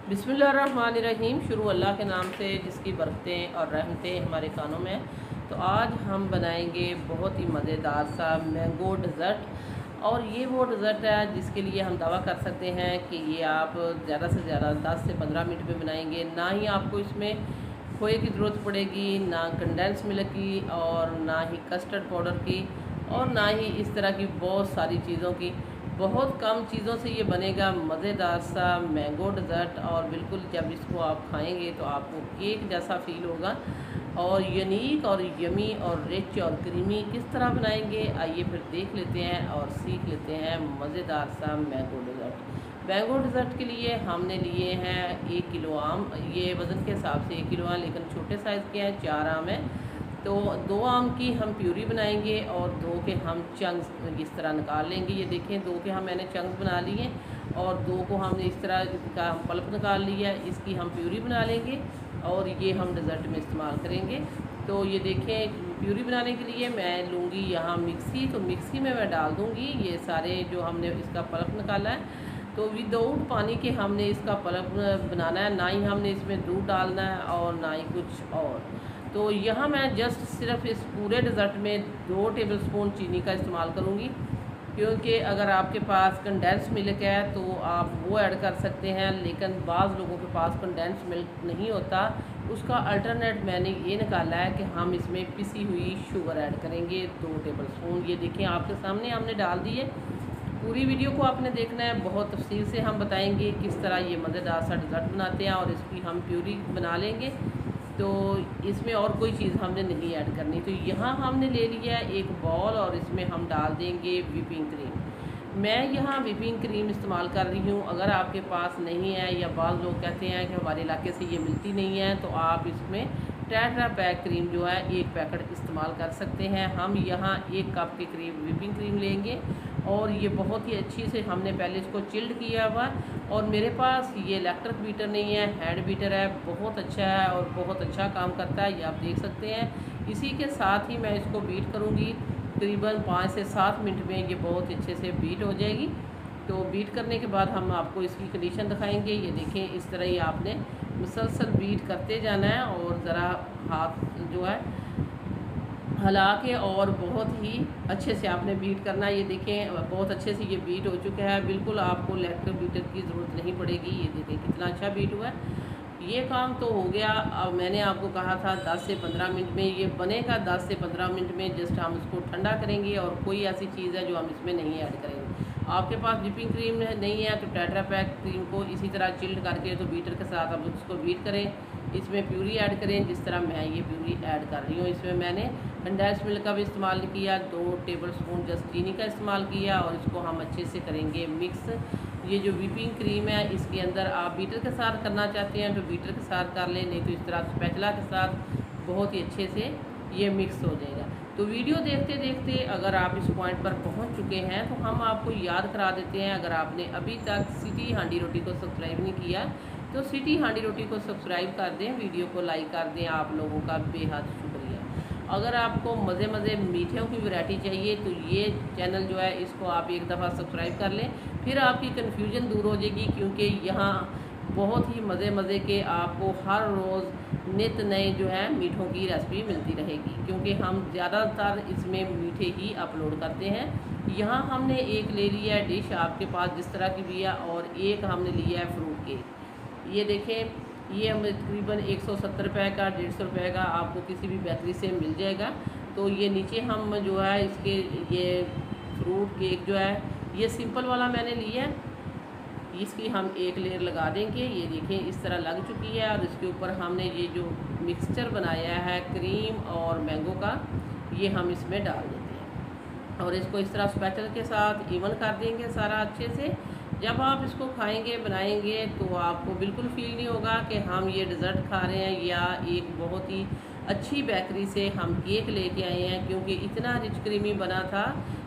बिस्मिल्लाहिर्रहमानिर्रहीम। शुरू अल्लाह के नाम से जिसकी बरकतें और रहमतें हमारे कानों में हैं। तो आज हम बनाएंगे बहुत ही मज़ेदार सा मैंगो डेज़र्ट। और ये वो डेज़र्ट है जिसके लिए हम दावा कर सकते हैं कि ये आप ज़्यादा से ज़्यादा 10 से 15 मिनट में बनाएंगे। ना ही आपको इसमें खोए की ज़रूरत पड़ेगी, ना कंडेंस मिल्क की, और ना ही कस्टर्ड पाउडर की, और ना ही इस तरह की बहुत सारी चीज़ों की। बहुत कम चीज़ों से ये बनेगा मज़ेदार सा मैंगो डेज़र्ट। और बिल्कुल जब इसको आप खाएंगे तो आपको केक जैसा फ़ील होगा। और यूनिक और यमी और रिच और क्रीमी किस तरह बनाएंगे, आइए फिर देख लेते हैं और सीख लेते हैं मज़ेदार सा मैंगो डेज़र्ट। मैंगो डेज़र्ट के लिए हमने लिए हैं 1 किलो आम। ये वज़न के हिसाब से 1 किलो है, लेकिन छोटे साइज़ के हैं, 4 आम हैं। तो 2 आम की हम प्यूरी बनाएंगे और 2 के हम चंक्स इस तरह निकाल लेंगे। ये देखें, 2 के हम मैंने चंक्स बना लिए और 2 को हमने इस तरह का हम पल्प निकाल लिया। इसकी हम प्यूरी बना लेंगे और ये हम डेज़र्ट में इस्तेमाल करेंगे। तो ये देखें, प्यूरी बनाने के लिए मैं लूँगी यहाँ मिक्सी। तो मिक्सी में मैं डाल दूँगी ये सारे जो हमने इसका पल्प निकाला है। तो विदाउट पानी के हमने इसका पल्प बनाना है, ना ही हमने इसमें दूध डालना है और ना ही कुछ और। तो यहाँ मैं जस्ट सिर्फ इस पूरे डेज़र्ट में 2 टेबलस्पून चीनी का इस्तेमाल करूँगी, क्योंकि अगर आपके पास कंडेंस मिल्क है तो आप वो ऐड कर सकते हैं, लेकिन बाज़ लोगों के पास कंडेंस मिल्क नहीं होता। उसका अल्टरनेट मैंने ये निकाला है कि हम इसमें पिसी हुई शुगर ऐड करेंगे 2 टेबलस्पून। ये देखें, आपके सामने हमने डाल दी है। पूरी वीडियो को आपने देखना है, बहुत तफसील से हम बताएंगे किस तरह ये मज़ेदार सा डेज़र्ट बनाते हैं। और इसकी हम प्यूरी बना लेंगे, तो इसमें और कोई चीज़ हमने नहीं ऐड करनी। तो यहाँ हमने ले लिया है एक बॉल और इसमें हम डाल देंगे व्हिपिंग क्रीम। मैं यहाँ व्हिपिंग क्रीम इस्तेमाल कर रही हूँ। अगर आपके पास नहीं है, या बाज़ लोग कहते हैं कि हमारे इलाके से ये मिलती नहीं है, तो आप इसमें टेट्रा पैक क्रीम जो है 1 पैकेट इस्तेमाल कर सकते हैं। हम यहाँ 1 कप की करीब व्हिपिंग क्रीम लेंगे और ये बहुत ही अच्छी से हमने पहले इसको चिल्ड किया हुआ। और मेरे पास ये इलेक्ट्रिक बीटर नहीं है, हैंड बीटर है। बहुत अच्छा है और बहुत अच्छा काम करता है, ये आप देख सकते हैं। इसी के साथ ही मैं इसको बीट करूँगी तकरीबन 5 से 7 मिनट में। ये बहुत अच्छे से बीट हो जाएगी। तो बीट करने के बाद हम आपको इसकी कंडीशन दिखाएंगे। ये देखें, इस तरह ही आपने मुसलसल बीट करते जाना है और ज़रा हाथ जो है हिला के और बहुत ही अच्छे से आपने बीट करना है। ये देखें, बहुत अच्छे से ये बीट हो चुका है। बिल्कुल आपको इलेक्ट्रिक बीटर की ज़रूरत नहीं पड़ेगी। ये देखें कितना अच्छा बीट हुआ है। ये काम तो हो गया। अब मैंने आपको कहा था 10 से 15 मिनट में ये बनेगा। 10 से 15 मिनट में जस्ट हम इसको ठंडा करेंगे और कोई ऐसी चीज़ है जो हम इसमें नहीं ऐड करेंगे। आपके पास व्हिपिंग क्रीम नहीं है तो टेट्रा पैक क्रीम को इसी तरह चिल्ड करके तो बीटर के साथ अब उसको बीट करें। इसमें प्यूरी ऐड करें, जिस तरह मैं ये प्यूरी ऐड कर रही हूँ। इसमें मैंने कंडेंस मिल्क का भी इस्तेमाल किया, 2 टेबलस्पून जस्ट चीनी का इस्तेमाल किया और इसको हम अच्छे से करेंगे मिक्स। ये जो व्हिपिंग क्रीम है इसके अंदर आप बीटर के साथ करना चाहते हैं तो बीटर के साथ कर लें, नहीं तो इस तरह स्पैचुला के साथ बहुत ही अच्छे से ये मिक्स हो जाएगा। तो वीडियो देखते देखते अगर आप इस पॉइंट पर पहुंच चुके हैं तो हम आपको याद करा देते हैं, अगर आपने अभी तक सिटी हांडी रोटी को सब्सक्राइब नहीं किया तो सिटी हांडी रोटी को सब्सक्राइब कर दें, वीडियो को लाइक कर दें। आप लोगों का बेहद शुक्रिया। अगर आपको मज़े मज़े मीठों की वैरायटी चाहिए तो ये चैनल जो है इसको आप एक दफ़ा सब्सक्राइब कर लें, फिर आपकी कन्फ्यूजन दूर हो जाएगी। क्योंकि यहाँ बहुत ही मज़े के आपको हर रोज़ नित नए जो है मीठों की रेसिपी मिलती रहेगी, क्योंकि हम ज़्यादातर इसमें मीठे ही अपलोड करते हैं। यहाँ हमने एक ले लिया है डिश, आपके पास जिस तरह की भी है, और एक हमने लिया है फ्रूट केक। ये देखें, ये हमें तकरीबन 170 रुपये का, 150 रुपये का आपको किसी भी बेकरी से मिल जाएगा। तो ये नीचे हम जो है इसके ये फ्रूट केक जो है ये सिंपल वाला मैंने लिया है, इसकी हम एक लेयर लगा देंगे। ये देखें इस तरह लग चुकी है और इसके ऊपर हमने ये जो मिक्सचर बनाया है क्रीम और मैंगो का, ये हम इसमें डाल देते हैं और इसको इस तरह स्पैचुला के साथ इवन कर देंगे सारा अच्छे से। जब आप इसको खाएंगे बनाएंगे तो आपको बिल्कुल फील नहीं होगा कि हम ये डेज़र्ट खा रहे हैं या एक बहुत ही अच्छी बेकरी से हम केक लेके आए हैं, क्योंकि इतना रिच क्रीमी बना था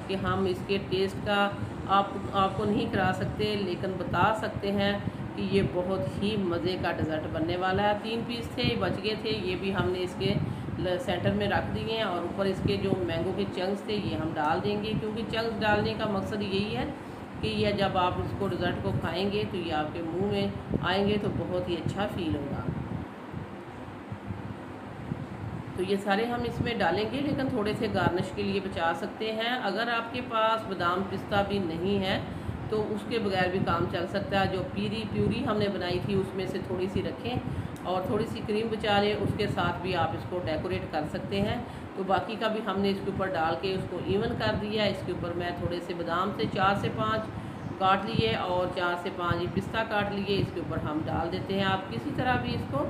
कि हम इसके टेस्ट का आपको नहीं करा सकते, लेकिन बता सकते हैं कि ये बहुत ही मज़े का डेज़र्ट बनने वाला है। 3 पीस थे, बच गए थे, ये भी हमने इसके सेंटर में रख दिए हैं और ऊपर इसके जो मैंगो के चंक्स थे ये हम डाल देंगे, क्योंकि चंक्स डालने का मकसद यही है कि यह जब आप इसको डिज़र्ट को खाएंगे तो ये आपके मुंह में आएंगे तो बहुत ही अच्छा फील होगा। तो ये सारे हम इसमें डालेंगे, लेकिन थोड़े से गार्निश के लिए बचा सकते हैं। अगर आपके पास बादाम पिस्ता भी नहीं है तो उसके बगैर भी काम चल सकता है। जो प्यूरी हमने बनाई थी उसमें से थोड़ी सी रखें और थोड़ी सी क्रीम बचा लें, उसके साथ भी आप इसको डेकोरेट कर सकते हैं। तो बाकी का भी हमने इसके ऊपर डाल के उसको इवन कर दिया। इसके ऊपर मैं थोड़े से बादाम से 4 से 5 काट लिए और 4 से 5 ये पिस्ता काट लिए, इसके ऊपर हम डाल देते हैं। आप किसी तरह भी इसको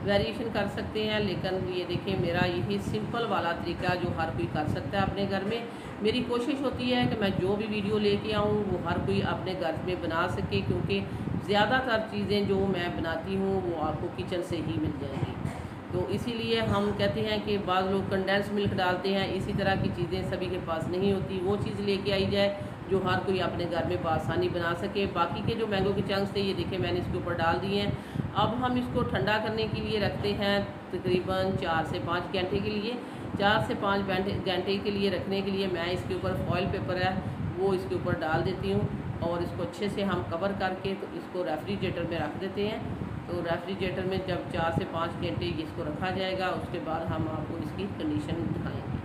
वेरिएशन कर सकते हैं, लेकिन ये देखिए मेरा यही सिंपल वाला तरीका जो हर कोई कर सकता है अपने घर में। मेरी कोशिश होती है कि मैं जो भी वीडियो लेके आऊँ वो हर कोई अपने घर में बना सके, क्योंकि ज़्यादातर चीज़ें जो मैं बनाती हूँ वो आपको किचन से ही मिल जाएंगी। तो इसीलिए हम कहते हैं कि बाद लोग कंडेंस मिल्क डालते हैं, इसी तरह की चीज़ें सभी के पास नहीं होती। वो चीज़ लेके आई जाए जो हर कोई अपने घर में बआसानी बना सके। बाकी के जो मैंगो के चंक्स थे ये देखिए मैंने इसके ऊपर डाल दिए हैं। अब हम इसको ठंडा करने के लिए रखते हैं तकरीबन 4 से 5 घंटे के लिए। 4 से 5 घंटे के लिए रखने के लिए मैं इसके ऊपर फॉइल पेपर है वो इसके ऊपर डाल देती हूँ और इसको अच्छे से हम कवर करके तो इसको रेफ्रिजरेटर में रख देते हैं। तो रेफ्रिजरेटर में जब 4 से 5 घंटे इसको रखा जाएगा उसके बाद हम आपको इसकी कंडीशन दिखाएंगे।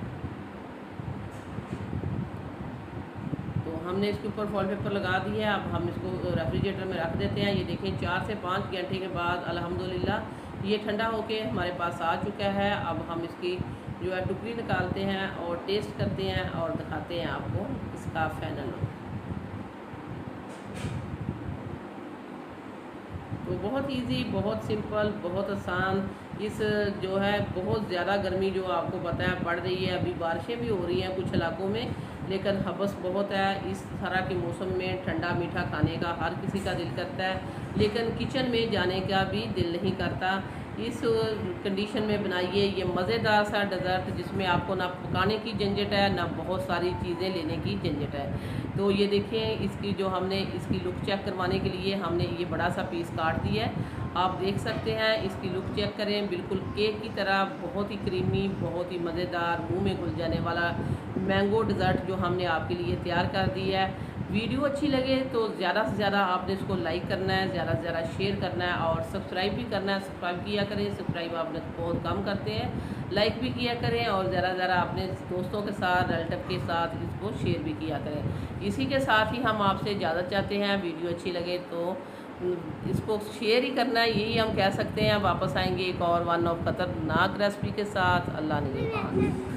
तो हमने इसके ऊपर फॉइल पेपर लगा दिया है। अब हम इसको रेफ्रिजरेटर में रख देते हैं। ये देखें 4 से 5 घंटे के बाद अल्हम्दुलिल्लाह ये ठंडा होके हमारे पास आ चुका है। अब हम इसकी जो है टुकड़ी निकालते हैं और टेस्ट करते हैं और दिखाते हैं आपको इसका फाइनल लुक। तो बहुत इजी, बहुत सिंपल, बहुत आसान। इस जो है बहुत ज़्यादा गर्मी जो आपको पता है पड़ रही है, अभी बारिशें भी हो रही हैं कुछ इलाकों में, लेकिन हबस बहुत है। इस तरह के मौसम में ठंडा मीठा खाने का हर किसी का दिल करता है, लेकिन किचन में जाने का भी दिल नहीं करता। इस कंडीशन में बनाइए ये मज़ेदार सा डेज़र्ट जिसमें आपको ना पकाने की झंझट है ना बहुत सारी चीज़ें लेने की झंझट है। तो ये देखें इसकी जो हमने इसकी लुक चेक करवाने के लिए हमने ये बड़ा सा पीस काट दिया है। आप देख सकते हैं इसकी लुक चेक करें, बिल्कुल केक की तरह बहुत ही क्रीमी, बहुत ही मज़ेदार, मुंह में घुल जाने वाला मैंगो डेज़र्ट जो हमने आपके लिए तैयार कर दिया है। वीडियो अच्छी लगे तो ज़्यादा से ज़्यादा आपने इसको लाइक करना है, ज़्यादा से ज़्यादा शेयर करना है और सब्सक्राइब भी करना है। सब्सक्राइब किया करें, सब्सक्राइब आपने बहुत कम करते हैं, लाइक भी किया करें और ज़्यादा से ज़्यादा अपने दोस्तों के साथ, रिलेटिव के साथ इसको शेयर भी किया करें। इसी के साथ ही हम आपसे इजाज़त चाहते हैं। वीडियो अच्छी लगे तो इसको शेयर ही करना है, यही हम कह सकते हैं। वापस आएंगे एक और वन ऑफ खतरनाक रेसिपी के साथ। अल्लाह ने